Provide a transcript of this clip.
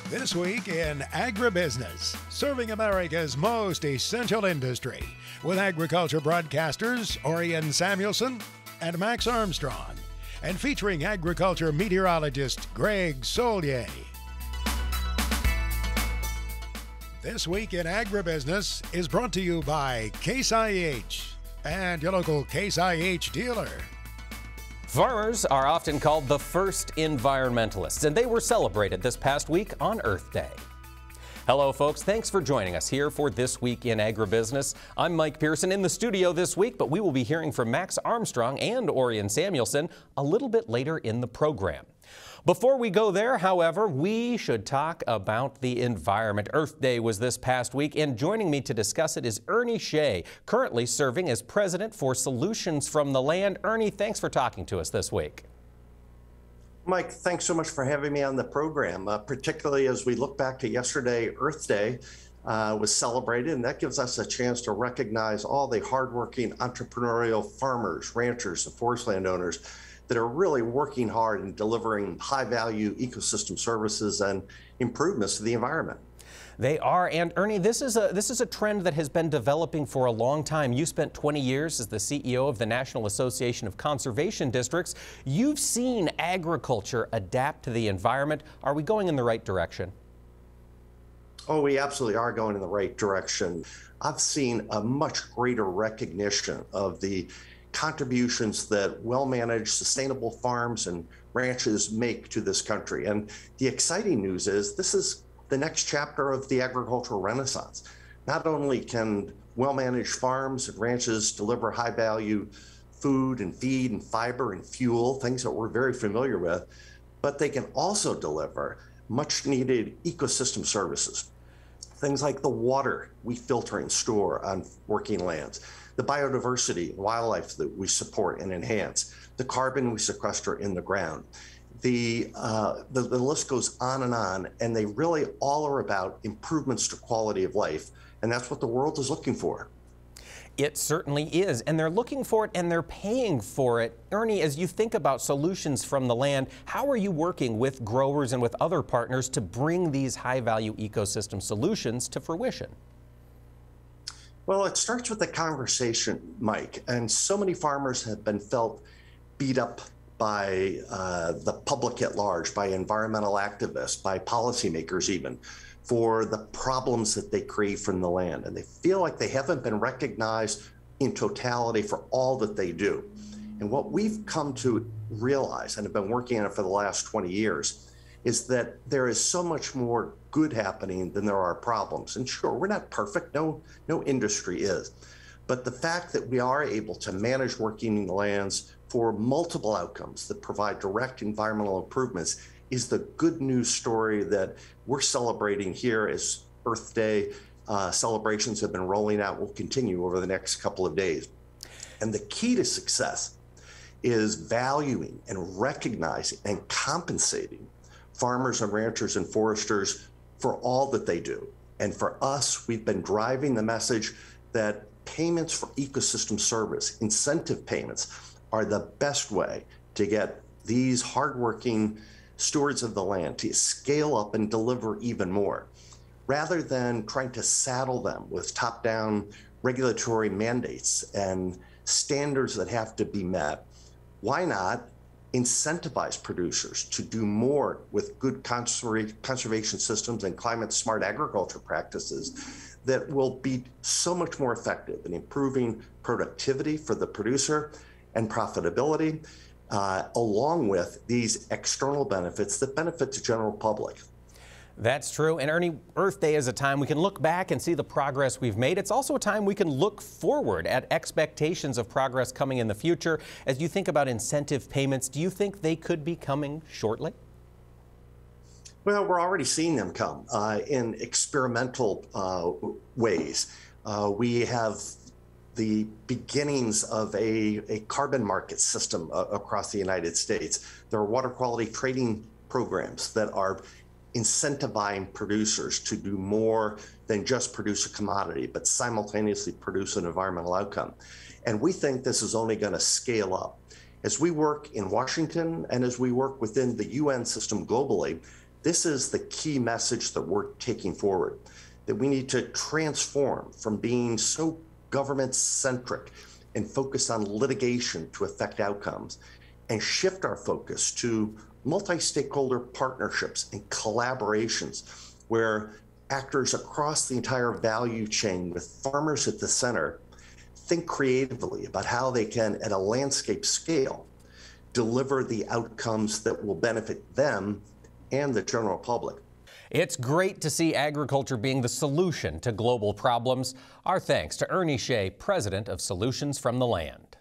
This week in agribusiness, serving America's most essential industry with agriculture broadcasters Orion Samuelson and Max Armstrong, and featuring agriculture meteorologist Greg Solier. This week in agribusiness is brought to you by Case IH and your local Case IH dealer. Farmers are often called the first environmentalists, and they were celebrated this past week on Earth Day. Hello, folks. Thanks for joining us here for This Week in Agribusiness. I'm Mike Pearson in the studio this week, but we will be hearing from Max Armstrong and Orion Samuelson a little bit later in the program. Before we go there, however, we should talk about the environment. Earth Day was this past week, and joining me to discuss it is Ernie Shea, currently serving as president for Solutions from the Land. Ernie, thanks for talking to us this week. Mike, thanks so much for having me on the program, particularly as we look back to yesterday. Earth Day was celebrated, and that gives us a chance to recognize all the hardworking entrepreneurial farmers, ranchers, and forest landowners that are really working hard in delivering high-value ecosystem services and improvements to the environment. They are, and Ernie, this is a trend that has been developing for a long time. You spent 20 years as the CEO of the National Association of Conservation Districts. You've seen agriculture adapt to the environment. Are we going in the right direction? Oh, we absolutely are going in the right direction. I've seen a much greater recognition of the contributions that well-managed, sustainable farms and ranches make to this country. And the exciting news is this is the next chapter of the agricultural renaissance. Not only can well-managed farms and ranches deliver high-value food and feed and fiber and fuel, things that we're very familiar with, but they can also deliver much-needed ecosystem services. Things like the water we filter and store on working lands, the biodiversity and wildlife that we support and enhance, the carbon we sequester in the ground. The list goes on, and they really all are about improvements to quality of life, and that's what the world is looking for. It certainly is, and they're looking for it and they're paying for it. Ernie, as you think about Solutions from the Land, how are you working with growers and with other partners to bring these high-value ecosystem solutions to fruition? Well, it starts with the conversation, Mike, and so many farmers have been felt beat up by the public at large, by environmental activists, by policymakers even, for the problems that they create from the land. And they feel like they haven't been recognized in totality for all that they do. And what we've come to realize, and have been working on it for the last 20 years, is that there is so much more good happening than there are problems. And sure, we're not perfect, no industry is. But the fact that we are able to manage working lands for multiple outcomes that provide direct environmental improvements is the good news story that we're celebrating here as Earth Day celebrations have been rolling out, will continue over the next couple of days. And the key to success is valuing and recognizing and compensating farmers and ranchers and foresters for all that they do. And for us, we've been driving the message that payments for ecosystem service, incentive payments, are the best way to get these hardworking stewards of the land to scale up and deliver even more, rather than trying to saddle them with top-down regulatory mandates and standards that have to be met. Why not incentivize producers to do more with good conservation systems and climate-smart agriculture practices that will be so much more effective in improving productivity for the producer and profitability, along with these external benefits that benefit the general public. That's true. And Ernie, Earth Day is a time we can look back and see the progress we've made. It's also a time we can look forward at expectations of progress coming in the future. As you think about incentive payments, do you think they could be coming shortly? Well, we're already seeing them come in experimental ways. We have the beginnings of a carbon market system across the United States. There are water quality trading programs that are incentivizing producers to do more than just produce a commodity, but simultaneously produce an environmental outcome. And we think this is only going to scale up. As we work in Washington and as we work within the UN system globally, This is the key message that we're taking forward, that we need to transform from being so government-centric and focus on litigation to affect outcomes, and shift our focus to multi-stakeholder partnerships and collaborations where actors across the entire value chain with farmers at the center think creatively about how they can, at a landscape scale, deliver the outcomes that will benefit them and the general public. It's great to see agriculture being the solution to global problems. Our thanks to Ernie Shea, president of Solutions from the Land.